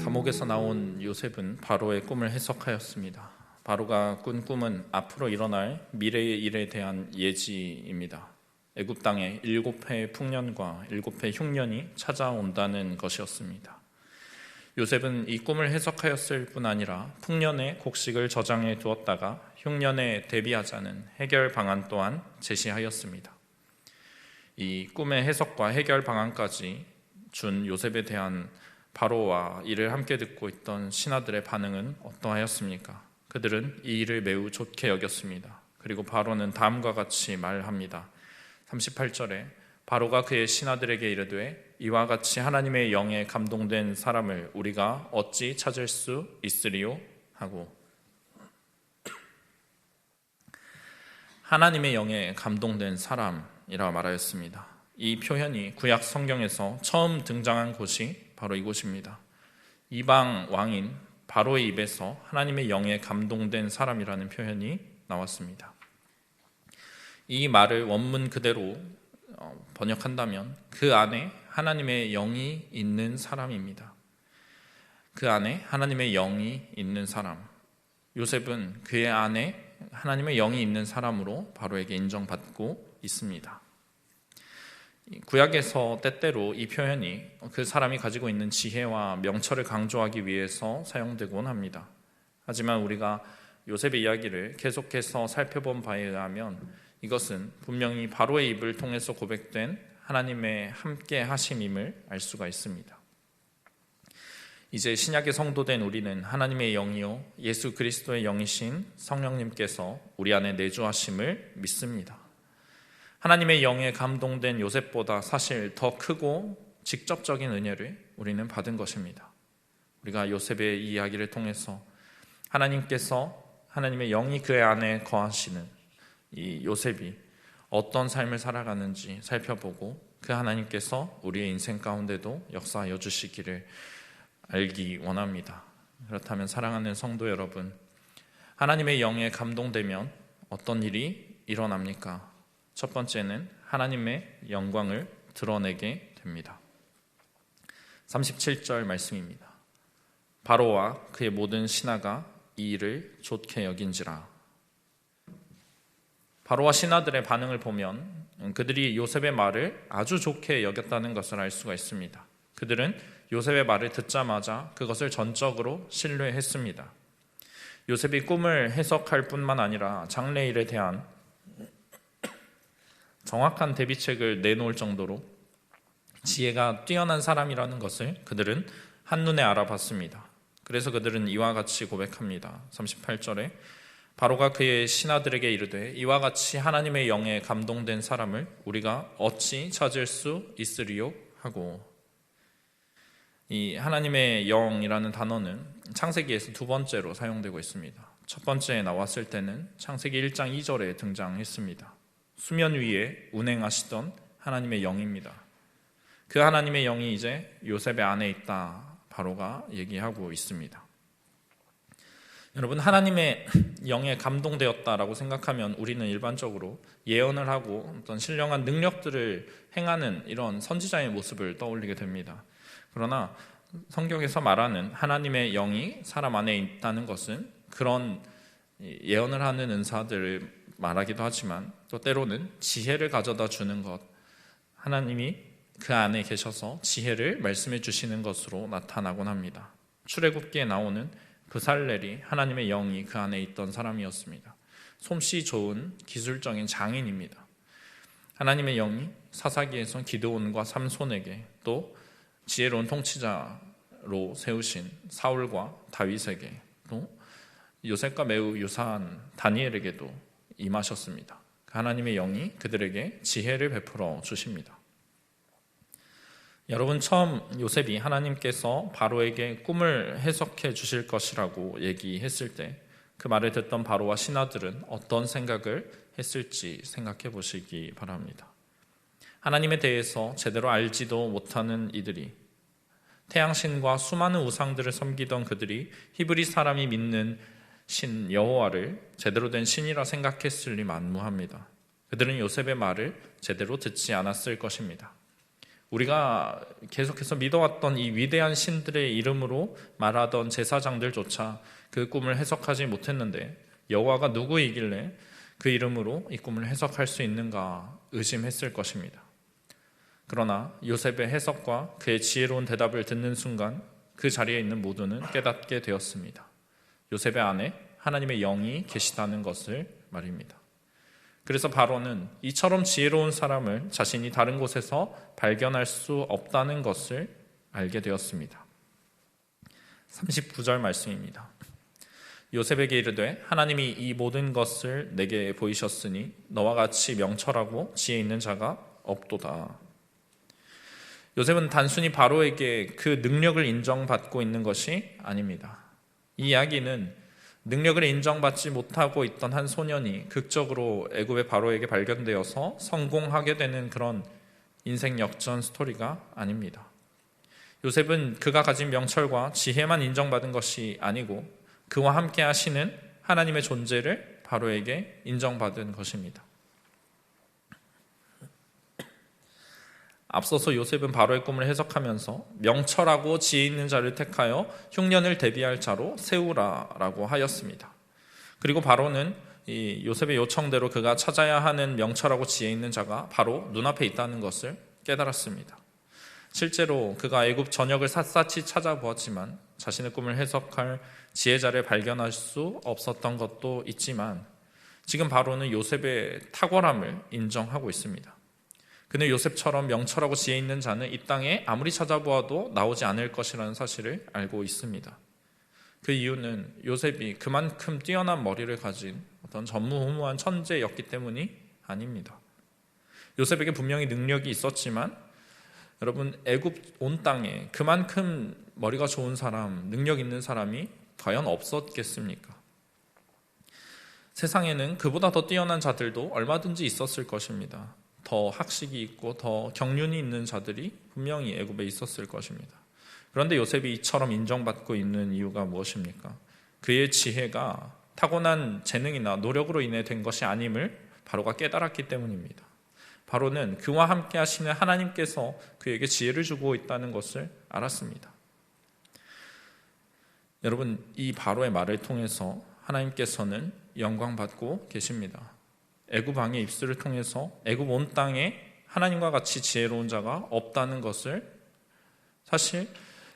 감옥에서 나온 요셉은 바로의 꿈을 해석하였습니다. 바로가 꾼 꿈은 앞으로 일어날 미래의 일에 대한 예지입니다. 애굽 땅에 7해의 풍년과 7해의 흉년이 찾아온다는 것이었습니다. 요셉은 이 꿈을 해석하였을 뿐 아니라 풍년의 곡식을 저장해 두었다가 흉년에 대비하자는 해결 방안 또한 제시하였습니다. 이 꿈의 해석과 해결 방안까지 준 요셉에 대한 바로와 이를 함께 듣고 있던 신하들의 반응은 어떠하였습니까? 그들은 이 일을 매우 좋게 여겼습니다. 그리고 바로는 다음과 같이 말합니다. 38절에 바로가 그의 신하들에게 이르되 이와 같이 하나님의 영에 감동된 사람을 우리가 어찌 찾을 수 있으리요? 하고, 하나님의 영에 감동된 사람이라 말하였습니다. 이 표현이 구약 성경에서 처음 등장한 곳이 바로 이곳입니다. 이방 왕인 바로의 입에서 하나님의 영에 감동된 사람이라는 표현이 나왔습니다. 이 말을 원문 그대로 번역한다면 그 안에 하나님의 영이 있는 사람입니다. 그 안에 하나님의 영이 있는 사람. 요셉은 그의 안에 하나님의 영이 있는 사람으로 바로에게 인정받고 있습니다. 구약에서 때때로 이 표현이 그 사람이 가지고 있는 지혜와 명철을 강조하기 위해서 사용되곤 합니다. 하지만 우리가 요셉의 이야기를 계속해서 살펴본 바에 의하면 이것은 분명히 바로의 입을 통해서 고백된 하나님의 함께 하심임을 알 수가 있습니다. 이제 신약의 성도된 우리는 하나님의 영이요 예수 그리스도의 영이신 성령님께서 우리 안에 내주하심을 믿습니다. 하나님의 영에 감동된 요셉보다 사실 더 크고 직접적인 은혜를 우리는 받은 것입니다. 우리가 요셉의 이 이야기를 통해서 하나님의 영이 그의 안에 거하시는 이 요셉이 어떤 삶을 살아가는지 살펴보고 그 하나님께서 우리의 인생 가운데도 역사하여 주시기를 알기 원합니다. 그렇다면 사랑하는 성도 여러분, 하나님의 영에 감동되면 어떤 일이 일어납니까? 첫 번째는 하나님의 영광을 드러내게 됩니다. 37절 말씀입니다. 바로와 그의 모든 신하가 이 일을 좋게 여긴지라. 바로와 신하들의 반응을 보면 그들이 요셉의 말을 아주 좋게 여겼다는 것을 알 수가 있습니다. 그들은 요셉의 말을 듣자마자 그것을 전적으로 신뢰했습니다. 요셉이 꿈을 해석할 뿐만 아니라 장래일에 대한 정확한 대비책을 내놓을 정도로 지혜가 뛰어난 사람이라는 것을 그들은 한눈에 알아봤습니다. 그래서 그들은 이와 같이 고백합니다. 38절에 바로가 그의 신하들에게 이르되 이와 같이 하나님의 영에 감동된 사람을 우리가 어찌 찾을 수 있으리요? 하고, 이 하나님의 영이라는 단어는 창세기에서 두 번째로 사용되고 있습니다. 첫 번째에 나왔을 때는 창세기 1장 2절에 등장했습니다. 수면 위에 운행하시던 하나님의 영입니다. 그 하나님의 영이 이제 요셉의 안에 있다, 바로가 얘기하고 있습니다. 여러분, 하나님의 영에 감동되었다라고 생각하면 우리는 일반적으로 예언을 하고 어떤 신령한 능력들을 행하는 이런 선지자의 모습을 떠올리게 됩니다. 그러나 성경에서 말하는 하나님의 영이 사람 안에 있다는 것은 그런 예언을 하는 은사들을 말하기도 하지만 또 때로는 지혜를 가져다 주는 것, 하나님이 그 안에 계셔서 지혜를 말씀해 주시는 것으로 나타나곤 합니다. 출애굽기에 나오는 브살렐이 하나님의 영이 그 안에 있던 사람이었습니다. 솜씨 좋은 기술적인 장인입니다. 하나님의 영이 사사기에서 기드온과 삼손에게, 또 지혜로운 통치자로 세우신 사울과 다윗에게, 또 요셉과 매우 유사한 다니엘에게도 임하셨습니다. 하나님의 영이 그들에게 지혜를 베풀어 주십니다. 여러분, 처음 요셉이 하나님께서 바로에게 꿈을 해석해 주실 것이라고 얘기했을 때 그 말을 듣던 바로와 신하들은 어떤 생각을 했을지 생각해 보시기 바랍니다. 하나님에 대해서 제대로 알지도 못하는 이들이, 태양신과 수많은 우상들을 섬기던 그들이 히브리 사람이 믿는 신 여호와를 제대로 된 신이라 생각했을 리 만무합니다. 그들은 요셉의 말을 제대로 듣지 않았을 것입니다. 우리가 계속해서 믿어왔던 이 위대한 신들의 이름으로 말하던 제사장들조차 그 꿈을 해석하지 못했는데 여호와가 누구이길래 그 이름으로 이 꿈을 해석할 수 있는가 의심했을 것입니다. 그러나 요셉의 해석과 그의 지혜로운 대답을 듣는 순간 그 자리에 있는 모두는 깨닫게 되었습니다. 요셉의 안에 하나님의 영이 계시다는 것을 말입니다. 그래서 바로는 이처럼 지혜로운 사람을 자신이 다른 곳에서 발견할 수 없다는 것을 알게 되었습니다. 39절 말씀입니다. 요셉에게 이르되 하나님이 이 모든 것을 내게 보이셨으니 너와 같이 명철하고 지혜 있는 자가 없도다. 요셉은 단순히 바로에게 그 능력을 인정받고 있는 것이 아닙니다. 이 이야기는 능력을 인정받지 못하고 있던 한 소년이 극적으로 애굽의 바로에게 발견되어서 성공하게 되는 그런 인생 역전 스토리가 아닙니다. 요셉은 그가 가진 명철과 지혜만 인정받은 것이 아니고 그와 함께 하시는 하나님의 존재를 바로에게 인정받은 것입니다. 앞서서 요셉은 바로의 꿈을 해석하면서 명철하고 지혜 있는 자를 택하여 흉년을 대비할 자로 세우라라고 하였습니다. 그리고 바로는 이 요셉의 요청대로 그가 찾아야 하는 명철하고 지혜 있는 자가 바로 눈앞에 있다는 것을 깨달았습니다. 실제로 그가 애굽 전역을 샅샅이 찾아보았지만 자신의 꿈을 해석할 지혜자를 발견할 수 없었던 것도 있지만 지금 바로는 요셉의 탁월함을 인정하고 있습니다. 그는 요셉처럼 명철하고 지혜 있는 자는 이 땅에 아무리 찾아보아도 나오지 않을 것이라는 사실을 알고 있습니다. 그 이유는 요셉이 그만큼 뛰어난 머리를 가진 어떤 전무후무한 천재였기 때문이 아닙니다. 요셉에게 분명히 능력이 있었지만 여러분, 애굽 온 땅에 그만큼 머리가 좋은 사람, 능력 있는 사람이 과연 없었겠습니까? 세상에는 그보다 더 뛰어난 자들도 얼마든지 있었을 것입니다. 더 학식이 있고 더 경륜이 있는 자들이 분명히 애굽에 있었을 것입니다. 그런데 요셉이 이처럼 인정받고 있는 이유가 무엇입니까? 그의 지혜가 타고난 재능이나 노력으로 인해 된 것이 아님을 바로가 깨달았기 때문입니다. 바로는 그와 함께 하시는 하나님께서 그에게 지혜를 주고 있다는 것을 알았습니다. 여러분, 이 바로의 말을 통해서 하나님께서는 영광받고 계십니다. 애굽 왕의 입술을 통해서 애굽 온 땅에 하나님과 같이 지혜로운 자가 없다는 것을, 사실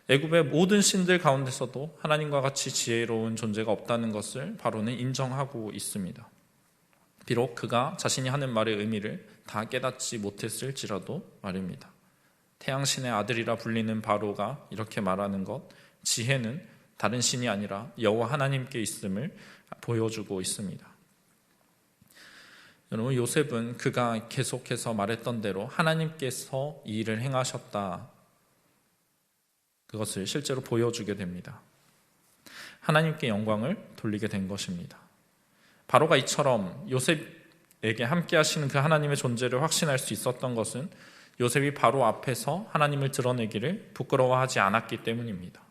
애굽의 모든 신들 가운데서도 하나님과 같이 지혜로운 존재가 없다는 것을 바로는 인정하고 있습니다. 비록 그가 자신이 하는 말의 의미를 다 깨닫지 못했을지라도 말입니다. 태양신의 아들이라 불리는 바로가 이렇게 말하는 것, 지혜는 다른 신이 아니라 여호와 하나님께 있음을 보여주고 있습니다. 여러분, 요셉은 그가 계속해서 말했던 대로 하나님께서 이 일을 행하셨다, 그것을 실제로 보여주게 됩니다. 하나님께 영광을 돌리게 된 것입니다. 바로가 이처럼 요셉에게 함께 하시는 그 하나님의 존재를 확신할 수 있었던 것은 요셉이 바로 앞에서 하나님을 드러내기를 부끄러워하지 않았기 때문입니다.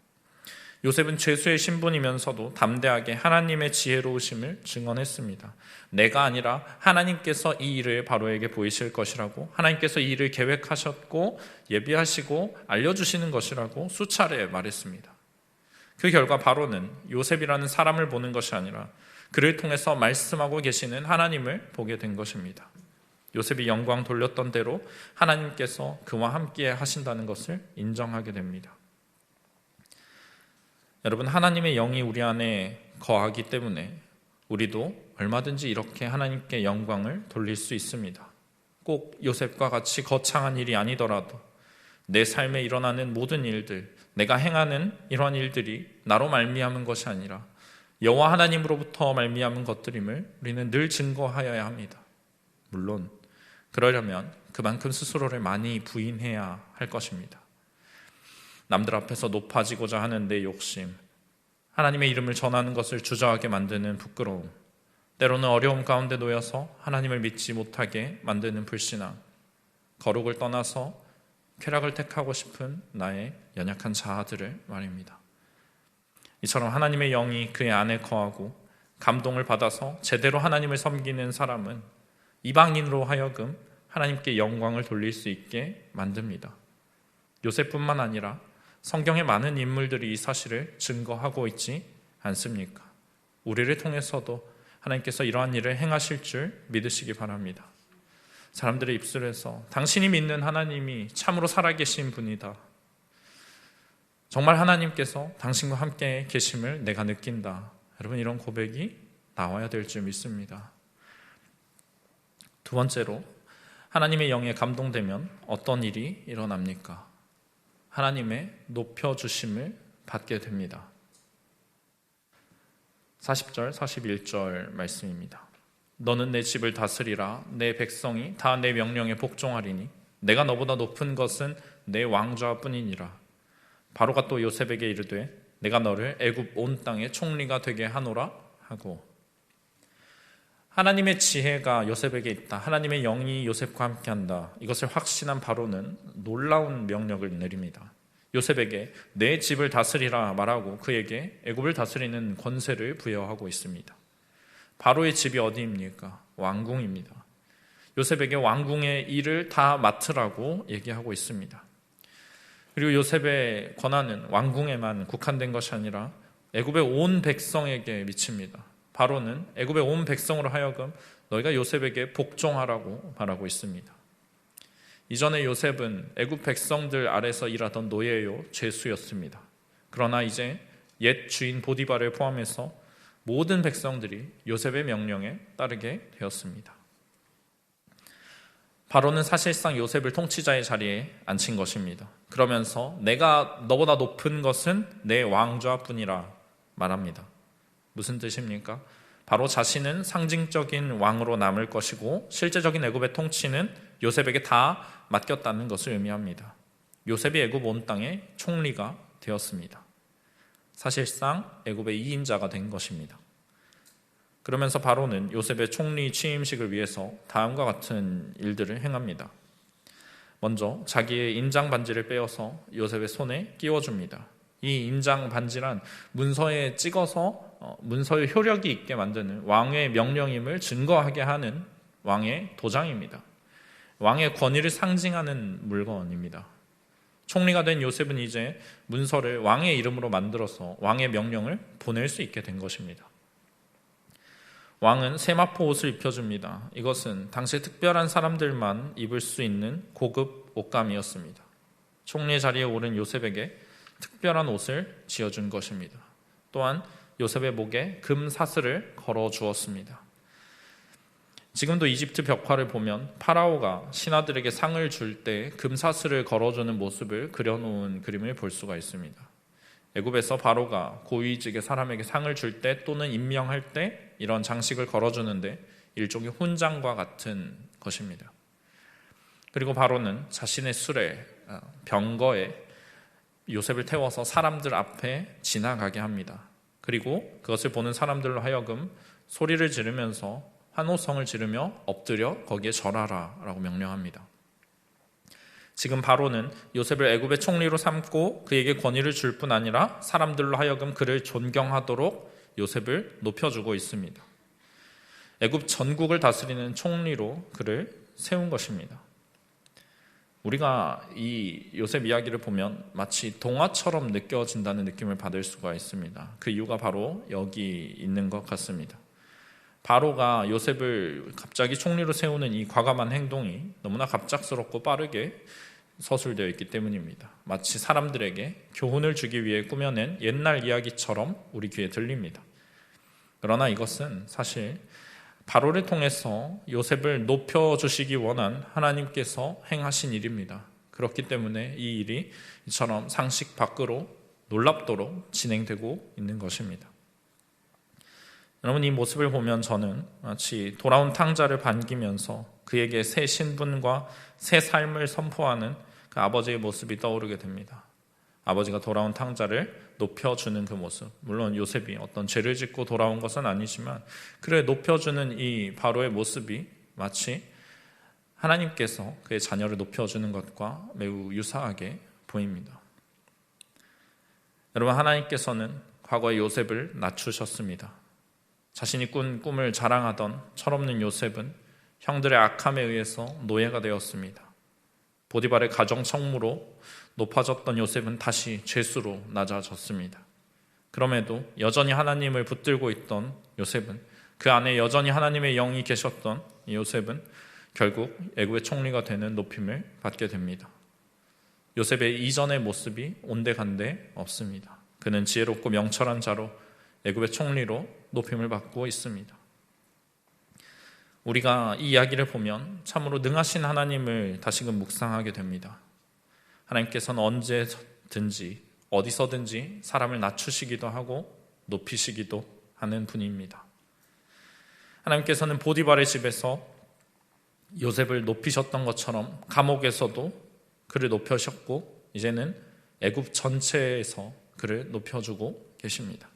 요셉은 죄수의 신분이면서도 담대하게 하나님의 지혜로우심을 증언했습니다. 내가 아니라 하나님께서 이 일을 바로에게 보이실 것이라고, 하나님께서 이 일을 계획하셨고 예비하시고 알려주시는 것이라고 수차례 말했습니다. 그 결과 바로는 요셉이라는 사람을 보는 것이 아니라 그를 통해서 말씀하고 계시는 하나님을 보게 된 것입니다. 요셉이 영광 돌렸던 대로 하나님께서 그와 함께 하신다는 것을 인정하게 됩니다. 여러분, 하나님의 영이 우리 안에 거하기 때문에 우리도 얼마든지 이렇게 하나님께 영광을 돌릴 수 있습니다. 꼭 요셉과 같이 거창한 일이 아니더라도 내 삶에 일어나는 모든 일들, 내가 행하는 이러한 일들이 나로 말미암은 것이 아니라 여호와 하나님으로부터 말미암은 것들임을 우리는 늘 증거하여야 합니다. 물론 그러려면 그만큼 스스로를 많이 부인해야 할 것입니다. 남들 앞에서 높아지고자 하는 내 욕심, 하나님의 이름을 전하는 것을 주저하게 만드는 부끄러움, 때로는 어려움 가운데 놓여서 하나님을 믿지 못하게 만드는 불신앙, 거룩을 떠나서 쾌락을 택하고 싶은 나의 연약한 자아들을 말입니다. 이처럼 하나님의 영이 그의 안에 거하고 감동을 받아서 제대로 하나님을 섬기는 사람은 이방인으로 하여금 하나님께 영광을 돌릴 수 있게 만듭니다. 요셉뿐만 아니라 성경의 많은 인물들이 이 사실을 증거하고 있지 않습니까? 우리를 통해서도 하나님께서 이러한 일을 행하실 줄 믿으시기 바랍니다. 사람들의 입술에서 당신이 믿는 하나님이 참으로 살아계신 분이다, 정말 하나님께서 당신과 함께 계심을 내가 느낀다, 여러분, 이런 고백이 나와야 될 줄 믿습니다. 두 번째로, 하나님의 영에 감동되면 어떤 일이 일어납니까? 하나님의 높여주심을 받게 됩니다. 40절, 41절 말씀입니다. 너는 내 집을 다스리라. 내 백성이 다 내 명령에 복종하리니 내가 너보다 높은 것은 내 왕좌뿐이니라. 바로가 또 요셉에게 이르되 내가 너를 애굽 온 땅의 총리가 되게 하노라 하고, 하나님의 지혜가 요셉에게 있다, 하나님의 영이 요셉과 함께한다, 이것을 확신한 바로는 놀라운 명령을 내립니다. 요셉에게 내 집을 다스리라 말하고 그에게 애굽을 다스리는 권세를 부여하고 있습니다. 바로의 집이 어디입니까? 왕궁입니다. 요셉에게 왕궁의 일을 다 맡으라고 얘기하고 있습니다. 그리고 요셉의 권한은 왕궁에만 국한된 것이 아니라 애굽의 온 백성에게 미칩니다. 바로는 애굽의 온 백성으로 하여금 너희가 요셉에게 복종하라고 말하고 있습니다. 이전에 요셉은 애굽 백성들 아래서 일하던 노예요, 죄수였습니다. 그러나 이제 옛 주인 보디발을 포함해서 모든 백성들이 요셉의 명령에 따르게 되었습니다. 바로는 사실상 요셉을 통치자의 자리에 앉힌 것입니다. 그러면서 내가 너보다 높은 것은 내 왕좌뿐이라 말합니다. 무슨 뜻입니까? 바로 자신은 상징적인 왕으로 남을 것이고 실제적인 애굽의 통치는 요셉에게 다 맡겼다는 것을 의미합니다. 요셉이 애굽 온 땅의 총리가 되었습니다. 사실상 애굽의 2인자가 된 것입니다. 그러면서 바로는 요셉의 총리 취임식을 위해서 다음과 같은 일들을 행합니다. 먼저 자기의 인장 반지를 빼어서 요셉의 손에 끼워줍니다. 이 인장 반지란 문서에 찍어서 문서의 효력이 있게 만드는 왕의 명령임을 증거하게 하는 왕의 도장입니다. 왕의 권위를 상징하는 물건입니다. 총리가 된 요셉은 이제 문서를 왕의 이름으로 만들어서 왕의 명령을 보낼 수 있게 된 것입니다. 왕은 세마포 옷을 입혀줍니다. 이것은 당시 특별한 사람들만 입을 수 있는 고급 옷감이었습니다. 총리의 자리에 오른 요셉에게 특별한 옷을 지어준 것입니다. 또한 요셉의 목에 금 사슬을 걸어 주었습니다. 지금도 이집트 벽화를 보면 파라오가 신하들에게 상을 줄 때 금 사슬을 걸어주는 모습을 그려놓은 그림을 볼 수가 있습니다. 애굽에서 바로가 고위직의 사람에게 상을 줄 때 또는 임명할 때 이런 장식을 걸어주는데 일종의 훈장과 같은 것입니다. 그리고 바로는 자신의 수레, 병거에 요셉을 태워서 사람들 앞에 지나가게 합니다. 그리고 그것을 보는 사람들로 하여금 소리를 지르면서 환호성을 지르며 엎드려 거기에 절하라 라고 명령합니다. 지금 바로는 요셉을 애굽의 총리로 삼고 그에게 권위를 줄 뿐 아니라 사람들로 하여금 그를 존경하도록 요셉을 높여주고 있습니다. 애굽 전국을 다스리는 총리로 그를 세운 것입니다. 우리가 이 요셉 이야기를 보면 마치 동화처럼 느껴진다는 느낌을 받을 수가 있습니다. 그 이유가 바로 여기 있는 것 같습니다. 바로가 요셉을 갑자기 총리로 세우는 이 과감한 행동이 너무나 갑작스럽고 빠르게 서술되어 있기 때문입니다. 마치 사람들에게 교훈을 주기 위해 꾸며낸 옛날 이야기처럼 우리 귀에 들립니다. 그러나 이것은 사실 바로를 통해서 요셉을 높여주시기 원한 하나님께서 행하신 일입니다. 그렇기 때문에 이 일이 이처럼 상식 밖으로 놀랍도록 진행되고 있는 것입니다. 여러분, 이 모습을 보면 저는 마치 돌아온 탕자를 반기면서 그에게 새 신분과 새 삶을 선포하는 그 아버지의 모습이 떠오르게 됩니다. 아버지가 돌아온 탕자를 높여주는 그 모습, 물론 요셉이 어떤 죄를 짓고 돌아온 것은 아니지만 그를 높여주는 이 바로의 모습이 마치 하나님께서 그의 자녀를 높여주는 것과 매우 유사하게 보입니다. 여러분, 하나님께서는 과거에 요셉을 낮추셨습니다. 자신이 꾼 꿈을 자랑하던 철없는 요셉은 형들의 악함에 의해서 노예가 되었습니다. 보디발의 가정 청무로 높아졌던 요셉은 다시 죄수로 낮아졌습니다. 그럼에도 여전히 하나님을 붙들고 있던 요셉은, 그 안에 여전히 하나님의 영이 계셨던 요셉은 결국 애굽의 총리가 되는 높임을 받게 됩니다. 요셉의 이전의 모습이 온데간데 없습니다. 그는 지혜롭고 명철한 자로 애굽의 총리로 높임을 받고 있습니다. 우리가 이 이야기를 보면 참으로 능하신 하나님을 다시금 묵상하게 됩니다. 하나님께서는 언제든지 어디서든지 사람을 낮추시기도 하고 높이시기도 하는 분입니다. 하나님께서는 보디발의 집에서 요셉을 높이셨던 것처럼 감옥에서도 그를 높여셨고 이제는 애굽 전체에서 그를 높여주고 계십니다.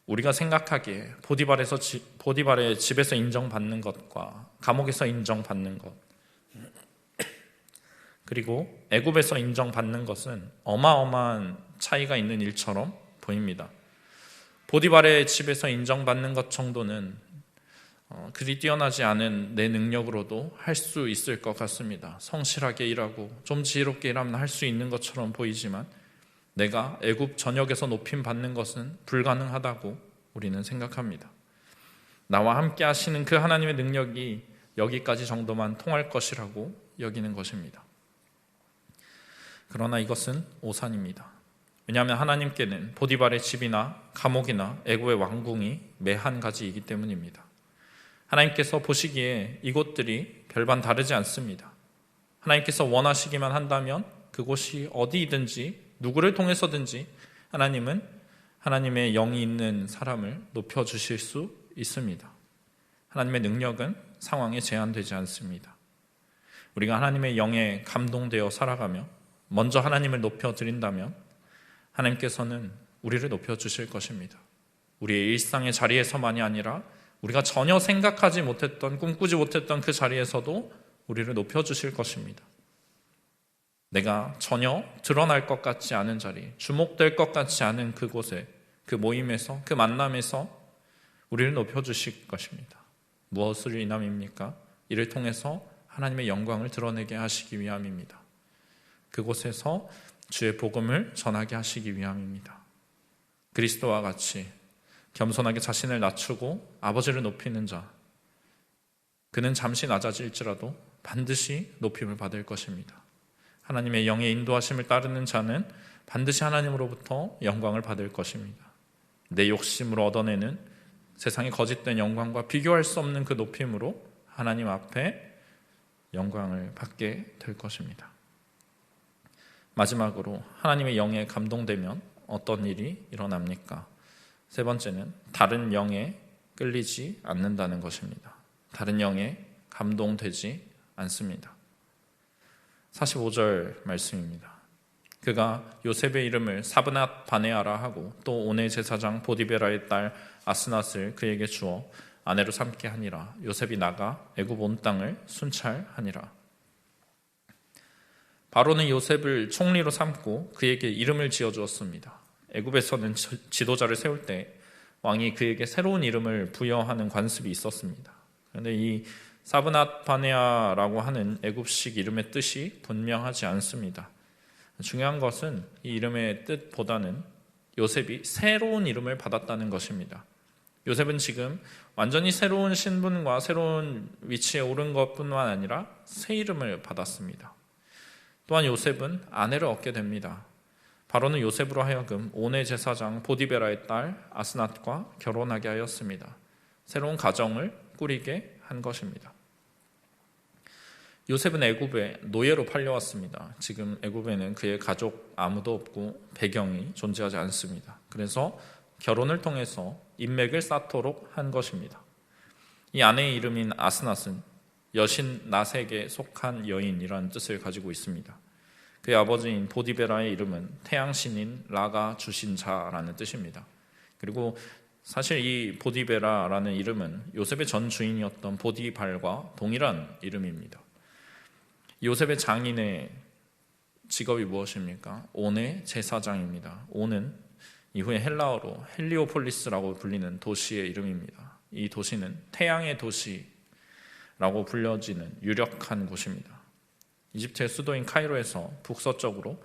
우리가 생각하기에 보디발의 집에서 인정받는 것과 감옥에서 인정받는 것, 그리고 애굽에서 인정받는 것은 어마어마한 차이가 있는 일처럼 보입니다. 보디발의 집에서 인정받는 것 정도는 그리 뛰어나지 않은 내 능력으로도 할 수 있을 것 같습니다. 성실하게 일하고 좀 지혜롭게 일하면 할 수 있는 것처럼 보이지만 내가 애굽 전역에서 높임 받는 것은 불가능하다고 우리는 생각합니다. 나와 함께 하시는 그 하나님의 능력이 여기까지 정도만 통할 것이라고 여기는 것입니다. 그러나 이것은 오산입니다. 왜냐하면 하나님께는 보디발의 집이나 감옥이나 애굽의 왕궁이 매 한 가지이기 때문입니다. 하나님께서 보시기에 이곳들이 별반 다르지 않습니다. 하나님께서 원하시기만 한다면 그곳이 어디이든지 누구를 통해서든지 하나님은 하나님의 영이 있는 사람을 높여주실 수 있습니다. 하나님의 능력은 상황에 제한되지 않습니다. 우리가 하나님의 영에 감동되어 살아가며 먼저 하나님을 높여드린다면 하나님께서는 우리를 높여주실 것입니다. 우리의 일상의 자리에서만이 아니라 우리가 전혀 생각하지 못했던, 꿈꾸지 못했던 그 자리에서도 우리를 높여주실 것입니다. 내가 전혀 드러날 것 같지 않은 자리, 주목될 것 같지 않은 그곳에, 그 모임에서, 그 만남에서 우리를 높여주실 것입니다. 무엇을 위함입니까? 이를 통해서 하나님의 영광을 드러내게 하시기 위함입니다. 그곳에서 주의 복음을 전하게 하시기 위함입니다. 그리스도와 같이 겸손하게 자신을 낮추고 아버지를 높이는 자, 그는 잠시 낮아질지라도 반드시 높임을 받을 것입니다. 하나님의 영의 인도하심을 따르는 자는 반드시 하나님으로부터 영광을 받을 것입니다. 내 욕심으로 얻어내는 세상의 거짓된 영광과 비교할 수 없는 그 높임으로 하나님 앞에 영광을 받게 될 것입니다. 마지막으로 하나님의 영에 감동되면 어떤 일이 일어납니까? 세 번째는 다른 영에 끌리지 않는다는 것입니다. 다른 영에 감동되지 않습니다. 45절 말씀입니다. 그가 요셉의 이름을 사브낫 바네아라 하고 또 온의 제사장 보디베라의 딸 아스낫을 그에게 주어 아내로 삼게 하니라. 요셉이 나가 애굽 온 땅을 순찰하니라. 바로는 요셉을 총리로 삼고 그에게 이름을 지어주었습니다. 애굽에서는 지도자를 세울 때 왕이 그에게 새로운 이름을 부여하는 관습이 있었습니다. 그런데 이 사브낫 바네아라고 하는 애굽식 이름의 뜻이 분명하지 않습니다. 중요한 것은 이 이름의 뜻보다는 요셉이 새로운 이름을 받았다는 것입니다. 요셉은 지금 완전히 새로운 신분과 새로운 위치에 오른 것뿐만 아니라 새 이름을 받았습니다. 또한 요셉은 아내를 얻게 됩니다. 바로는 요셉으로 하여금 온의 제사장 보디베라의 딸 아스낫과 결혼하게 하였습니다. 새로운 가정을 꾸리게 한 것입니다. 요셉은 애굽에 노예로 팔려왔습니다. 지금 애굽에는 그의 가족 아무도 없고 배경이 존재하지 않습니다. 그래서 결혼을 통해서 인맥을 쌓도록 한 것입니다. 이 아내의 이름인 아스낫은 여신 나색에 속한 여인이라는 뜻을 가지고 있습니다. 그의 아버지인 보디베라의 이름은 태양신인 라가 주신 자라는 뜻입니다. 그리고 사실 이 보디베라라는 이름은 요셉의 전 주인이었던 보디발과 동일한 이름입니다. 요셉의 장인의 직업이 무엇입니까? 온의 제사장입니다. 온은 이후에 헬라어로 헬리오폴리스라고 불리는 도시의 이름입니다. 이 도시는 태양의 도시라고 불려지는 유력한 곳입니다. 이집트의 수도인 카이로에서 북서쪽으로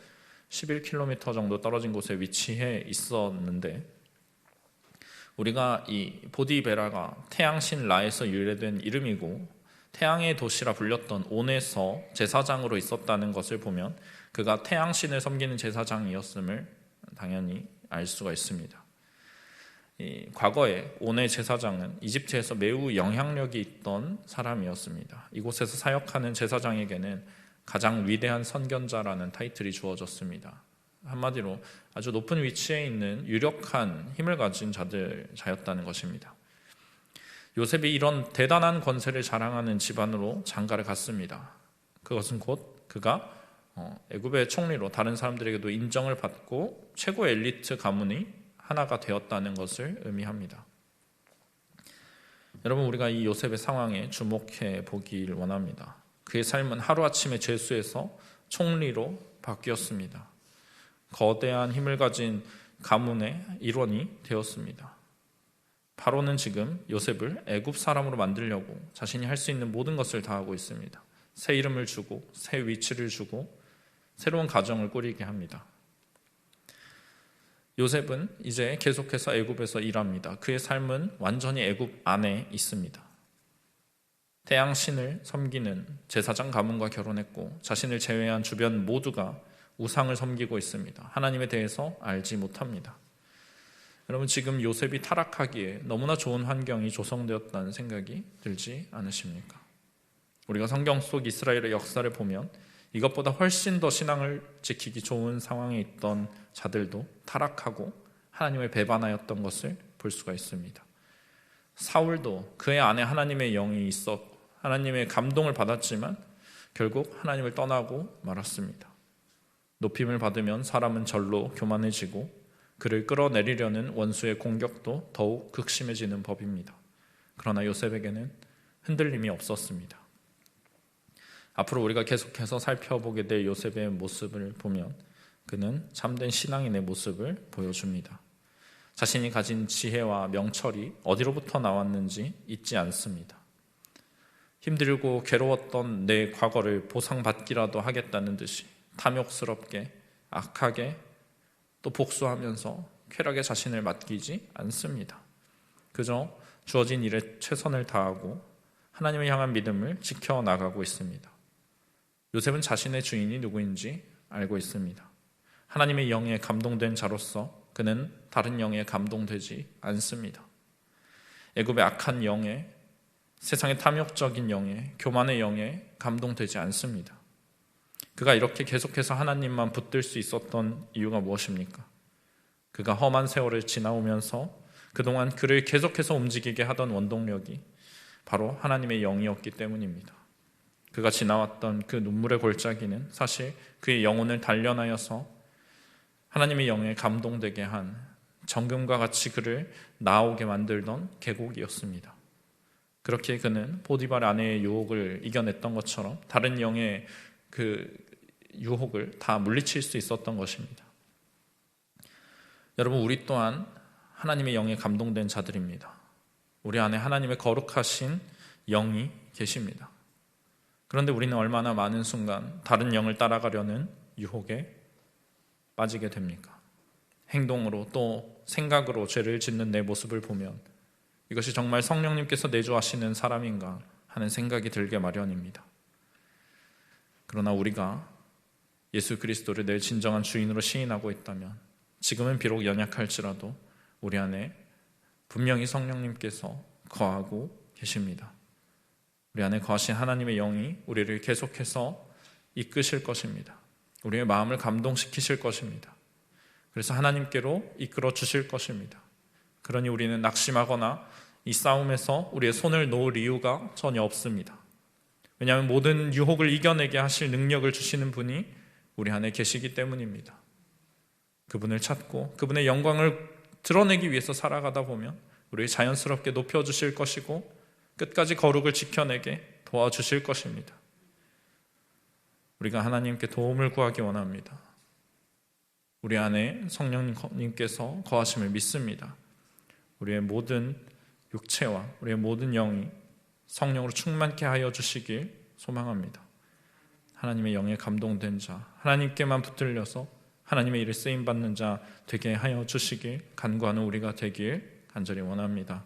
11km 정도 떨어진 곳에 위치해 있었는데, 우리가 이 보디베라가 태양신 라에서 유래된 이름이고 태양의 도시라 불렸던 온에서 제사장으로 있었다는 것을 보면 그가 태양신을 섬기는 제사장이었음을 당연히 알 수가 있습니다. 과거에 온의 제사장은 이집트에서 매우 영향력이 있던 사람이었습니다. 이곳에서 사역하는 제사장에게는 가장 위대한 선견자라는 타이틀이 주어졌습니다. 한마디로 아주 높은 위치에 있는 유력한 힘을 가진 자였다는 것입니다. 요셉이 이런 대단한 권세를 자랑하는 집안으로 장가를 갔습니다. 그것은 곧 그가 애굽의 총리로 다른 사람들에게도 인정을 받고 최고 엘리트 가문이 하나가 되었다는 것을 의미합니다. 여러분, 우리가 이 요셉의 상황에 주목해 보길 원합니다. 그의 삶은 하루아침에 죄수에서 총리로 바뀌었습니다. 거대한 힘을 가진 가문의 일원이 되었습니다. 바로는 지금 요셉을 애굽 사람으로 만들려고 자신이 할 수 있는 모든 것을 다하고 있습니다. 새 이름을 주고 새 위치를 주고 새로운 가정을 꾸리게 합니다. 요셉은 이제 계속해서 애굽에서 일합니다. 그의 삶은 완전히 애굽 안에 있습니다. 태양신을 섬기는 제사장 가문과 결혼했고 자신을 제외한 주변 모두가 우상을 섬기고 있습니다. 하나님에 대해서 알지 못합니다. 여러분, 지금 요셉이 타락하기에 너무나 좋은 환경이 조성되었다는 생각이 들지 않으십니까? 우리가 성경 속 이스라엘의 역사를 보면 이것보다 훨씬 더 신앙을 지키기 좋은 상황에 있던 자들도 타락하고 하나님을 배반하였던 것을 볼 수가 있습니다. 사울도 그의 안에 하나님의 영이 있었고 하나님의 감동을 받았지만 결국 하나님을 떠나고 말았습니다. 높임을 받으면 사람은 절로 교만해지고 그를 끌어내리려는 원수의 공격도 더욱 극심해지는 법입니다. 그러나 요셉에게는 흔들림이 없었습니다. 앞으로 우리가 계속해서 살펴보게 될 요셉의 모습을 보면 그는 참된 신앙인의 모습을 보여줍니다. 자신이 가진 지혜와 명철이 어디로부터 나왔는지 잊지 않습니다. 힘들고 괴로웠던 내 과거를 보상받기라도 하겠다는 듯이 탐욕스럽게 악하게 또 복수하면서 쾌락에 자신을 맡기지 않습니다. 그저 주어진 일에 최선을 다하고 하나님을 향한 믿음을 지켜나가고 있습니다. 요셉은 자신의 주인이 누구인지 알고 있습니다. 하나님의 영에 감동된 자로서 그는 다른 영에 감동되지 않습니다. 애굽의 악한 영에, 세상의 탐욕적인 영에, 교만의 영에 감동되지 않습니다. 그가 이렇게 계속해서 하나님만 붙들 수 있었던 이유가 무엇입니까? 그가 험한 세월을 지나오면서 그동안 그를 계속해서 움직이게 하던 원동력이 바로 하나님의 영이었기 때문입니다. 그가 지나왔던 그 눈물의 골짜기는 사실 그의 영혼을 단련하여서 하나님의 영에 감동되게 한 정금과 같이 그를 나오게 만들던 계곡이었습니다. 그렇게 그는 보디발 아내의 유혹을 이겨냈던 것처럼 다른 영의 그 유혹을 다 물리칠 수 있었던 것입니다. 여러분, 우리 또한 하나님의 영에 감동된 자들입니다. 우리 안에 하나님의 거룩하신 영이 계십니다. 그런데 우리는 얼마나 많은 순간 다른 영을 따라가려는 유혹에 빠지게 됩니까? 행동으로 또 생각으로 죄를 짓는 내 모습을 보면 이것이 정말 성령님께서 내주하시는 사람인가 하는 생각이 들게 마련입니다. 그러나 우리가 예수 그리스도를 내 진정한 주인으로 시인하고 있다면 지금은 비록 연약할지라도 우리 안에 분명히 성령님께서 거하고 계십니다. 우리 안에 거하신 하나님의 영이 우리를 계속해서 이끄실 것입니다. 우리의 마음을 감동시키실 것입니다. 그래서 하나님께로 이끌어 주실 것입니다. 그러니 우리는 낙심하거나 이 싸움에서 우리의 손을 놓을 이유가 전혀 없습니다. 왜냐하면 모든 유혹을 이겨내게 하실 능력을 주시는 분이 우리 안에 계시기 때문입니다. 그분을 찾고 그분의 영광을 드러내기 위해서 살아가다 보면 우리를 자연스럽게 높여주실 것이고 끝까지 거룩을 지켜내게 도와주실 것입니다. 우리가 하나님께 도움을 구하기 원합니다. 우리 안에 성령님께서 거하심을 믿습니다. 우리의 모든 육체와 우리의 모든 영이 성령으로 충만케 하여 주시길 소망합니다. 하나님의 영에 감동된 자, 하나님께만 붙들려서 하나님의 일에 쓰임받는 자 되게 하여 주시길 간구하는 우리가 되길 간절히 원합니다.